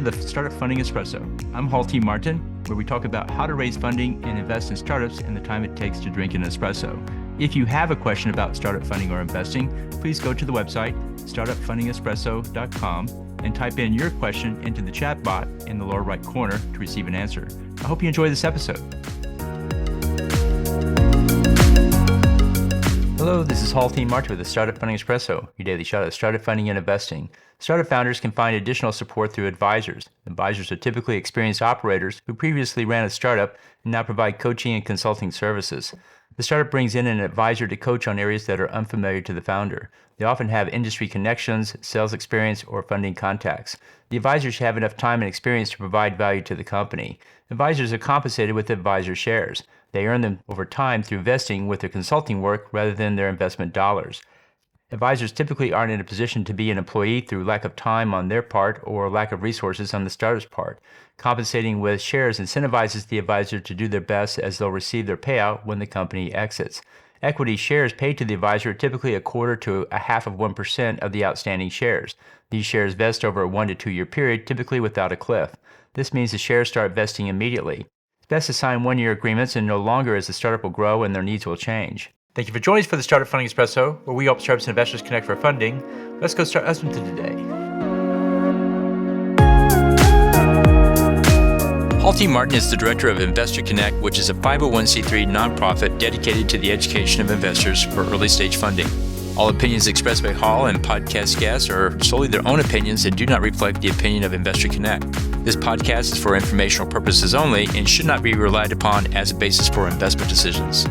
to the Startup Funding Espresso. I'm Halti Martin, where we talk about how to raise funding and invest in startups and the time it takes to drink an espresso. If you have a question about startup funding or investing, please go to the website, startupfundingespresso.com, and type in your question into the chat bot in the lower right corner to receive an answer. I hope you enjoy this episode. Hello, this is Halti Martin with the Startup Funding Espresso, your daily shot of startup funding and investing. Startup founders can find additional support through advisors. Advisors are typically experienced operators who previously ran a startup and now provide coaching and consulting services. The startup brings in an advisor to coach on areas that are unfamiliar to the founder. They often have industry connections, sales experience, or funding contacts. The advisors have enough time and experience to provide value to the company. Advisors are compensated with advisor shares. They earn them over time through vesting with their consulting work rather than their investment dollars. Advisors typically aren't in a position to be an employee through lack of time on their part or lack of resources on the startup's part. Compensating with shares incentivizes the advisor to do their best as they'll receive their payout when the company exits. Equity shares paid to the advisor are typically 1/4 to 0.5% of the outstanding shares. These shares vest over a 1 to 2 year period, typically without a cliff. This means the shares start vesting immediately. It's best to sign 1-year agreements and no longer, as the startup will grow and their needs will change. Thank you for joining us for the Startup Funding Espresso, where we help startups and investors connect for funding. Let's go start us into today. Halti Martin is the director of Investor Connect, which is a 501c3 nonprofit dedicated to the education of investors for early stage funding. All opinions expressed by Hall and podcast guests are solely their own opinions and do not reflect the opinion of Investor Connect. This podcast is for informational purposes only and should not be relied upon as a basis for investment decisions.